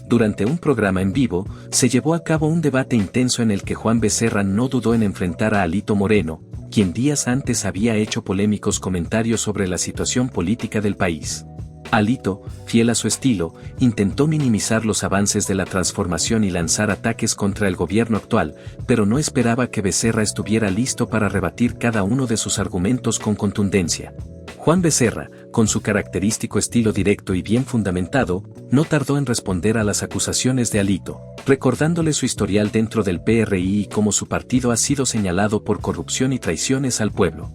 Durante un programa en vivo, se llevó a cabo un debate intenso en el que Juan Becerra no dudó en enfrentar a Alito Moreno, quien días antes había hecho polémicos comentarios sobre la situación política del país. Alito, fiel a su estilo, intentó minimizar los avances de la transformación y lanzar ataques contra el gobierno actual, pero no esperaba que Becerra estuviera listo para rebatir cada uno de sus argumentos con contundencia. Juan Becerra, con su característico estilo directo y bien fundamentado, no tardó en responder a las acusaciones de Alito, recordándole su historial dentro del PRI y cómo su partido ha sido señalado por corrupción y traiciones al pueblo.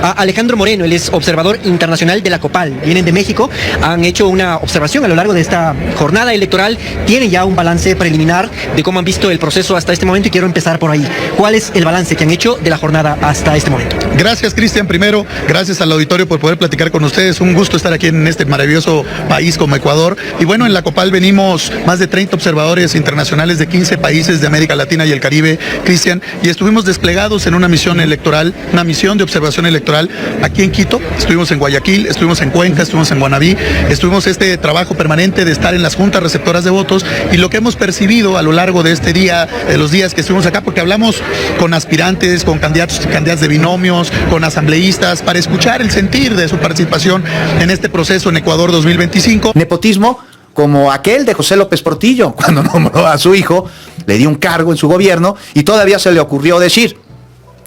A Alejandro Moreno, él es observador internacional de la COPAL, vienen de México, han hecho una observación a lo largo de esta jornada electoral, tienen ya un balance preliminar de cómo han visto el proceso hasta este momento y quiero empezar por ahí. ¿Cuál es el balance que han hecho de la jornada hasta este momento? Gracias, Cristian. Primero, gracias al auditorio por poder platicar con ustedes. Un gusto estar aquí en este maravilloso país como Ecuador. Y bueno, en la COPAL venimos más de 30 observadores internacionales de 15 países de América Latina y el Caribe, Cristian, y estuvimos desplegados en una misión electoral, una misión de observación electoral aquí en Quito. Estuvimos en Guayaquil, estuvimos en Cuenca, estuvimos en Guanabí, estuvimos este trabajo permanente de estar en las juntas receptoras de votos y lo que hemos percibido a lo largo de este día, de los días que estuvimos acá, porque hablamos con aspirantes, con candidatos y candidatas de binomios, con asambleístas, para escuchar el sentir de su participación en este proceso en Ecuador 2025. Nepotismo como aquel de José López Portillo, cuando nombró a su hijo, le dio un cargo en su gobierno y todavía se le ocurrió decir,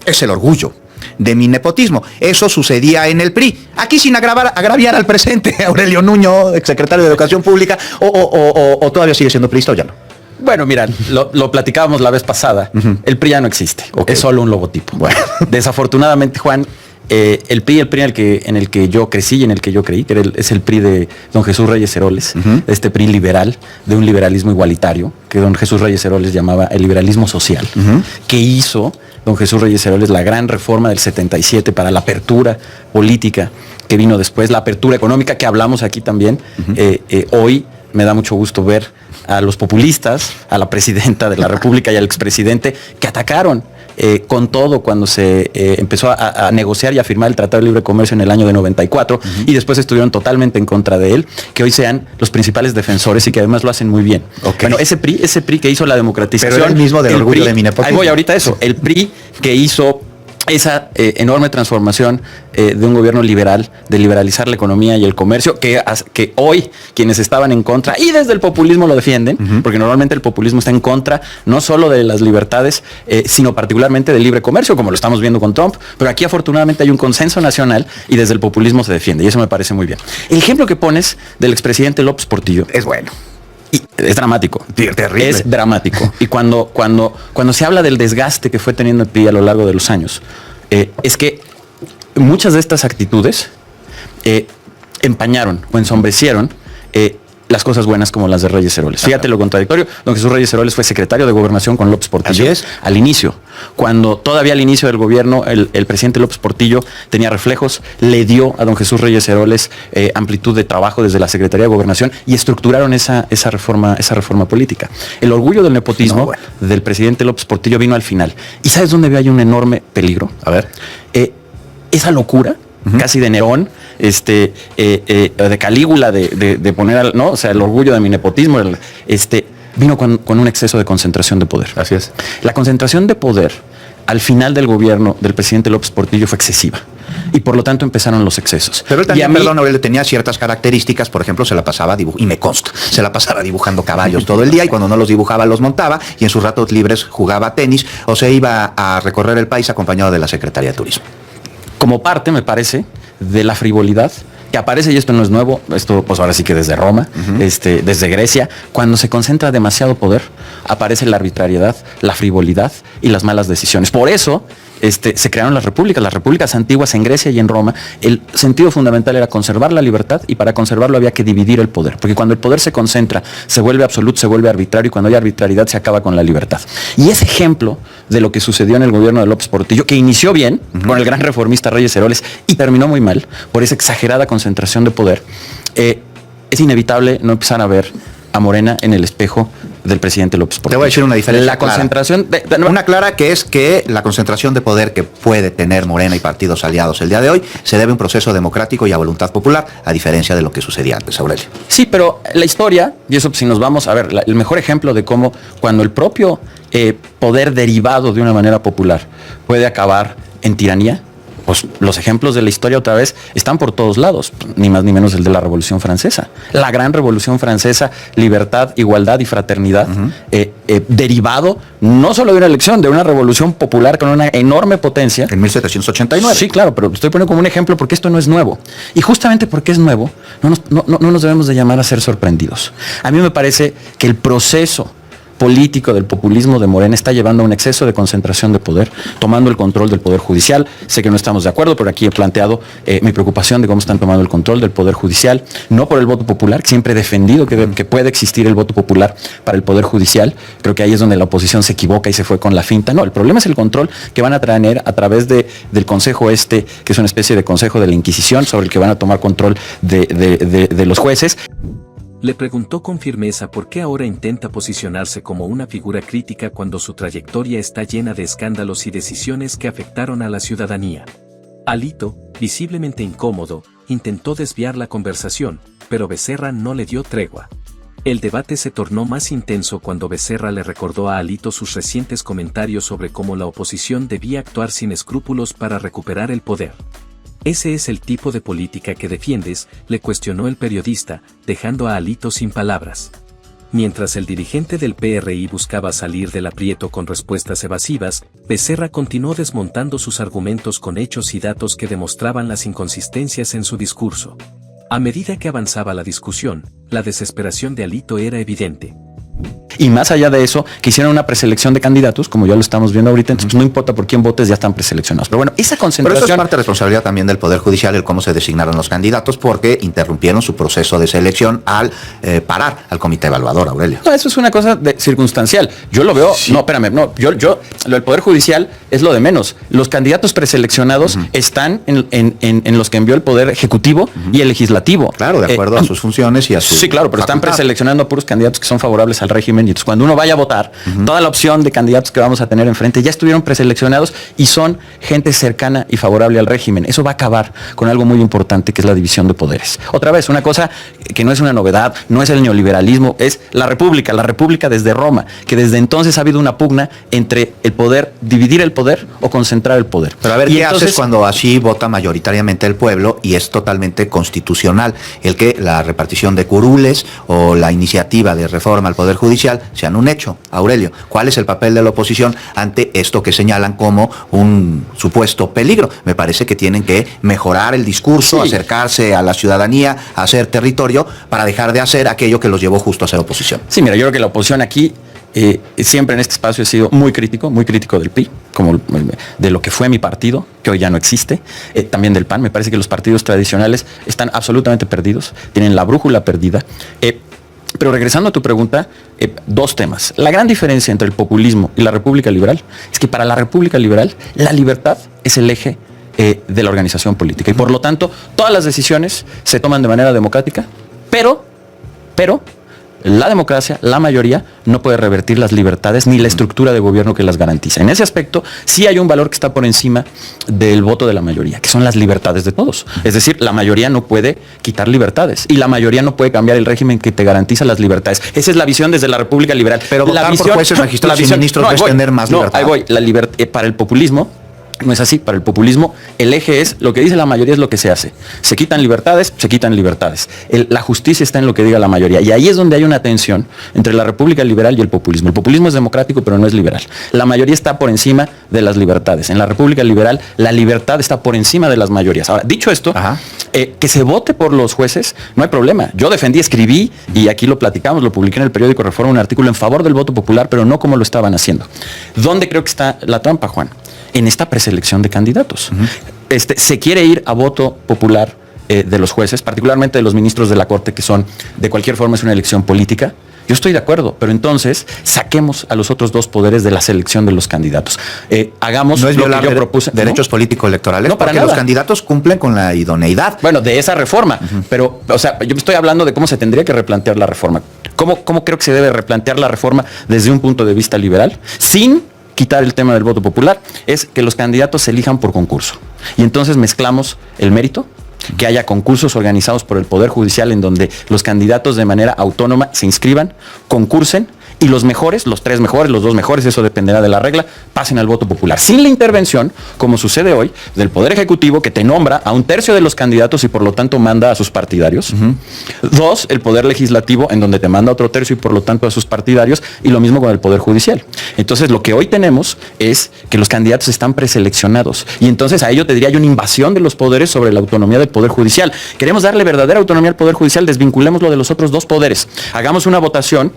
es el orgullo de mi nepotismo. Eso sucedía en el PRI. Aquí sin agraviar al presente, Aurelio Nuño, exsecretario de Educación Pública, o todavía sigue siendo priista o ya no. Bueno, mira, lo platicábamos la vez pasada. El PRI ya no existe. Okay. Es solo un logotipo. Bueno. Desafortunadamente, Juan, el PRI en el que yo crecí y en el que yo creí, que es el PRI de don Jesús Reyes Heroles, este PRI liberal, de un liberalismo igualitario, que don Jesús Reyes Heroles llamaba el liberalismo social, que hizo don Jesús Reyes Heroles la gran reforma del 77 para la apertura política que vino después, la apertura económica que hablamos aquí también. Hoy me da mucho gusto ver a los populistas, a la presidenta de la República y al expresidente que atacaron con todo cuando se empezó a negociar y a firmar el Tratado de Libre Comercio en el año de 94 y después estuvieron totalmente en contra de él, que hoy sean los principales defensores y que además lo hacen muy bien. Okay. Bueno, ese PRI que hizo la democratización. Pero era el mismo del orgullo de mi nepotismo. Ahí voy ahorita eso. El PRI que hizo esa enorme transformación de un gobierno liberal, de liberalizar la economía y el comercio, que hoy quienes estaban en contra y desde el populismo lo defienden, porque normalmente el populismo está en contra no solo de las libertades, sino particularmente del libre comercio, como lo estamos viendo con Trump, pero aquí afortunadamente hay un consenso nacional y desde el populismo se defiende, y eso me parece muy bien. El ejemplo que pones del expresidente López Portillo es bueno. Y es dramático. Terrible. Es dramático. Y cuando se habla del desgaste que fue teniendo el PRI a lo largo de los años, es que muchas de estas actitudes empañaron o ensombrecieron las cosas buenas como las de Reyes Heroles. Fíjate lo contradictorio. Don Jesús Reyes Heroles fue secretario de Gobernación con López Portillo. Así es. Al inicio. Cuando todavía al inicio del gobierno el presidente López Portillo tenía reflejos, le dio a don Jesús Reyes Heroles amplitud de trabajo desde la Secretaría de Gobernación y estructuraron esa reforma política. El orgullo del nepotismo del presidente López Portillo vino al final. ¿Y sabes dónde hay un enorme peligro? A ver. Esa locura, casi de Nerón, de Calígula, de poner, ¿no? O sea, el orgullo de mi nepotismo, vino con un exceso de concentración de poder. Así es. La concentración de poder al final del gobierno del presidente López Portillo fue excesiva. Y por lo tanto empezaron los excesos. Pero él también, Aurelio, tenía ciertas características. Por ejemplo, se la pasaba dibujando, y me consta, se la pasaba dibujando caballos todo el día y cuando no los dibujaba los montaba y en sus ratos libres jugaba tenis o se iba a recorrer el país acompañado de la Secretaría de Turismo. Como parte, me parece, de la frivolidad que aparece, y esto no es nuevo, esto pues ahora sí que desde Roma, desde Grecia, cuando se concentra demasiado poder, aparece la arbitrariedad, la frivolidad y las malas decisiones. Por eso se crearon las repúblicas antiguas en Grecia y en Roma. El sentido fundamental era conservar la libertad y para conservarlo había que dividir el poder, porque cuando el poder se concentra, se vuelve absoluto, se vuelve arbitrario y cuando hay arbitrariedad se acaba con la libertad. Y ese ejemplo de lo que sucedió en el gobierno de López Portillo, que inició bien con el gran reformista Reyes Heroles y terminó muy mal por esa exagerada concentración de poder, es inevitable no empezar a ver a Morena en el espejo del presidente López Portillo. Te voy a decir una diferencia. La concentración... Una clara, que es que la concentración de poder que puede tener Morena y partidos aliados el día de hoy se debe a un proceso democrático y a voluntad popular, a diferencia de lo que sucedía antes, Aurelio. Sí, pero la historia, y eso si nos vamos a ver, el mejor ejemplo de cómo cuando el propio poder derivado de una manera popular puede acabar en tiranía, pues los ejemplos de la historia otra vez están por todos lados, ni más ni menos el de la Revolución Francesa. La gran Revolución Francesa, libertad, igualdad y fraternidad, derivado no solo de una elección, de una revolución popular con una enorme potencia. En 1789. Sí, claro, pero estoy poniendo como un ejemplo porque esto no es nuevo. Y justamente porque es nuevo, no nos debemos de llamar a ser sorprendidos. A mí me parece que el proceso político del populismo de Morena está llevando a un exceso de concentración de poder, tomando el control del Poder Judicial. Sé que no estamos de acuerdo, pero aquí he planteado mi preocupación de cómo están tomando el control del Poder Judicial, no por el voto popular, que siempre he defendido que puede existir el voto popular para el Poder Judicial. Creo que ahí es donde la oposición se equivoca y se fue con la finta. No, el problema es el control que van a tener a través del Consejo que es una especie de Consejo de la Inquisición, sobre el que van a tomar control de los jueces. Le preguntó con firmeza por qué ahora intenta posicionarse como una figura crítica cuando su trayectoria está llena de escándalos y decisiones que afectaron a la ciudadanía. Alito, visiblemente incómodo, intentó desviar la conversación, pero Becerra no le dio tregua. El debate se tornó más intenso cuando Becerra le recordó a Alito sus recientes comentarios sobre cómo la oposición debía actuar sin escrúpulos para recuperar el poder. ¿Ese es el tipo de política que defiendes?, le cuestionó el periodista, dejando a Alito sin palabras. Mientras el dirigente del PRI buscaba salir del aprieto con respuestas evasivas, Becerra continuó desmontando sus argumentos con hechos y datos que demostraban las inconsistencias en su discurso. A medida que avanzaba la discusión, la desesperación de Alito era evidente. Y más allá de eso, que hicieron una preselección de candidatos, como ya lo estamos viendo ahorita, entonces no importa por quién votes, ya están preseleccionados. Pero bueno, esa concentración... Pero eso es parte de responsabilidad también del Poder Judicial, el cómo se designaron los candidatos, porque interrumpieron su proceso de selección al parar al comité evaluador, Aurelio. No, eso es una cosa circunstancial. Yo lo veo... Sí. No, espérame, no, lo del Poder Judicial es lo de menos. Los candidatos preseleccionados están en los que envió el Poder Ejecutivo y el Legislativo. Claro, de acuerdo a sus funciones y a su... Sí, claro, pero están preseleccionando a puros candidatos que son favorables al régimen. Y entonces cuando uno vaya a votar, toda la opción de candidatos que vamos a tener enfrente ya estuvieron preseleccionados y son gente cercana y favorable al régimen. Eso va a acabar con algo muy importante, que es la división de poderes. Otra vez, una cosa que no es una novedad, no es el neoliberalismo, es la República desde Roma, que desde entonces ha habido una pugna entre el poder, dividir el poder o concentrar el poder. Pero a ver, ¿qué haces cuando así vota mayoritariamente el pueblo y es totalmente constitucional el que la repartición de curules o la iniciativa de reforma al Poder Judicial sean un hecho? Aurelio, ¿cuál es el papel de la oposición ante esto que señalan como un supuesto peligro? Me parece que tienen que mejorar el discurso, sí, acercarse a la ciudadanía, hacer territorio, para dejar de hacer aquello que los llevó justo a ser oposición. Sí, mira, yo creo que la oposición aquí siempre en este espacio he sido muy crítico del PRI, como de lo que fue mi partido, que hoy ya no existe, también del PAN. Me parece que los partidos tradicionales están absolutamente perdidos, tienen la brújula perdida. Pero regresando a tu pregunta, dos temas. La gran diferencia entre el populismo y la República Liberal es que para la República Liberal la libertad es el eje de la organización política y por lo tanto todas las decisiones se toman de manera democrática, pero la democracia, la mayoría, no puede revertir las libertades ni la estructura de gobierno que las garantiza. En ese aspecto, sí hay un valor que está por encima del voto de la mayoría, que son las libertades de todos. Es decir, la mayoría no puede quitar libertades y la mayoría no puede cambiar el régimen que te garantiza las libertades. Esa es la visión desde la República Liberal. Pero votar por jueces, magistrados y ministros no es tener más libertad. Ahí voy. Para el populismo, no es así. Para el populismo, el eje es lo que dice la mayoría, es lo que se hace. Se quitan libertades. La justicia está en lo que diga la mayoría. Y ahí es donde hay una tensión entre la República Liberal y el populismo. El populismo es democrático, pero no es liberal. La mayoría está por encima de las libertades. En la República Liberal, la libertad está por encima de las mayorías. Ahora, dicho esto, que se vote por los jueces, no hay problema. Yo escribí, y aquí lo platicamos, lo publiqué en el periódico Reforma, un artículo en favor del voto popular, pero no como lo estaban haciendo. ¿Dónde creo que está la trampa, Juan? En esta preselección de candidatos. Se quiere ir a voto popular de los jueces, particularmente de los ministros de la Corte, que son, de cualquier forma, es una elección política. Yo estoy de acuerdo, pero entonces saquemos a los otros dos poderes de la selección de los candidatos. Hagamos no es lo violar que yo propuse. derechos políticos electorales, no, para porque nada. Los candidatos cumplen con la idoneidad. Bueno, de esa reforma. Pero, o sea, yo estoy hablando de cómo se tendría que replantear la reforma. ¿Cómo creo que se debe replantear la reforma desde un punto de vista liberal? Sin quitar el tema del voto popular, es que los candidatos se elijan por concurso. Y entonces mezclamos el mérito, que haya concursos organizados por el Poder Judicial en donde los candidatos de manera autónoma se inscriban, concursen, y los mejores, los 3 mejores, los 2 mejores, eso dependerá de la regla, pasen al voto popular. Sin la intervención, como sucede hoy, del Poder Ejecutivo, que te nombra a 1/3 de los candidatos y por lo tanto manda a sus partidarios. 2, el Poder Legislativo, en donde te manda otro tercio y por lo tanto a sus partidarios, y lo mismo con el Poder Judicial. Entonces, lo que hoy tenemos es que los candidatos están preseleccionados. Y entonces a ello te diría yo una invasión de los poderes sobre la autonomía del Poder Judicial. Queremos darle verdadera autonomía al Poder Judicial, desvinculémoslo de los otros 2 poderes. Hagamos una votación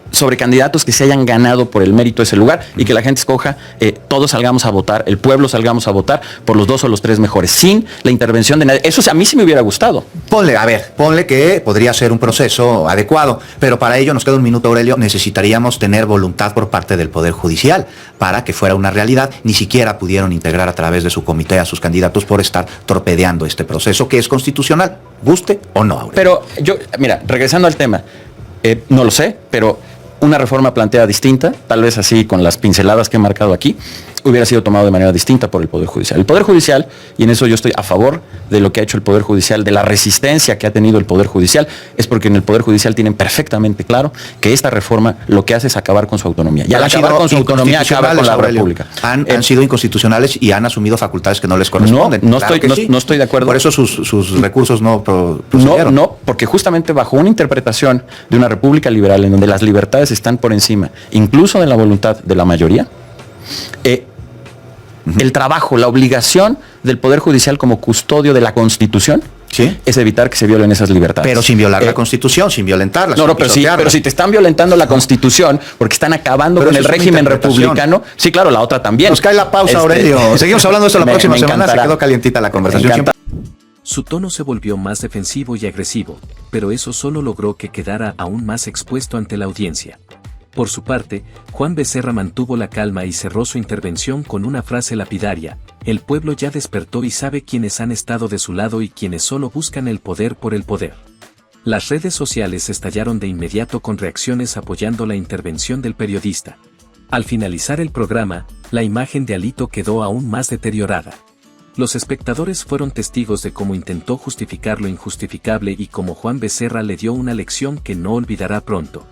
sobre candidatos que se hayan ganado por el mérito de ese lugar y que la gente escoja, todos salgamos a votar, el pueblo salgamos a votar por los 2 o los 3 mejores, sin la intervención de nadie. Eso a mí sí me hubiera gustado. Ponle que podría ser un proceso adecuado, pero para ello nos queda un minuto, Aurelio, necesitaríamos tener voluntad por parte del Poder Judicial para que fuera una realidad. Ni siquiera pudieron integrar a través de su comité a sus candidatos por estar torpedeando este proceso que es constitucional, guste o no, Aurelio. Pero mira, regresando al tema, no lo sé, pero una reforma planteada distinta, tal vez así con las pinceladas que he marcado aquí, hubiera sido tomado de manera distinta por el Poder Judicial. El Poder Judicial, y en eso yo estoy a favor de lo que ha hecho el Poder Judicial, de la resistencia que ha tenido el Poder Judicial, es porque en el Poder Judicial tienen perfectamente claro que esta reforma lo que hace es acabar con su autonomía. Y al acabar con su autonomía acaba con la República. Han sido inconstitucionales y han asumido facultades que no les corresponden. No estoy de acuerdo. Por eso sus recursos no procedieron. No, porque justamente bajo una interpretación de una república liberal en donde las libertades están por encima, incluso de la voluntad de la mayoría, el trabajo, la obligación del Poder Judicial como custodio de la Constitución, ¿sí?, es evitar que se violen esas libertades. Pero sin violar la Constitución, sin violentarla. Pero si te están violentando la Constitución porque están acabando con el régimen republicano, sí, claro, la otra también. Nos cae la pausa, Aurelio. Seguimos hablando de esto la próxima semana. Se quedó calientita la conversación. Su tono se volvió más defensivo y agresivo, pero eso solo logró que quedara aún más expuesto ante la audiencia. Por su parte, Juan Becerra mantuvo la calma y cerró su intervención con una frase lapidaria: el pueblo ya despertó y sabe quiénes han estado de su lado y quienes solo buscan el poder por el poder. Las redes sociales estallaron de inmediato con reacciones apoyando la intervención del periodista. Al finalizar el programa, la imagen de Alito quedó aún más deteriorada. Los espectadores fueron testigos de cómo intentó justificar lo injustificable y cómo Juan Becerra le dio una lección que no olvidará pronto.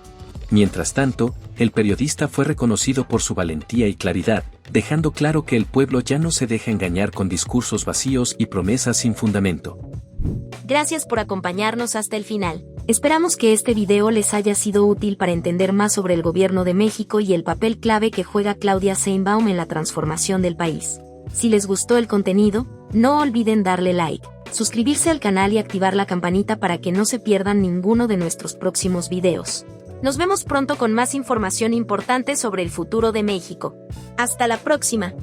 Mientras tanto, el periodista fue reconocido por su valentía y claridad, dejando claro que el pueblo ya no se deja engañar con discursos vacíos y promesas sin fundamento. Gracias por acompañarnos hasta el final. Esperamos que este video les haya sido útil para entender más sobre el gobierno de México y el papel clave que juega Claudia Sheinbaum en la transformación del país. Si les gustó el contenido, no olviden darle like, suscribirse al canal y activar la campanita para que no se pierdan ninguno de nuestros próximos videos. Nos vemos pronto con más información importante sobre el futuro de México. Hasta la próxima.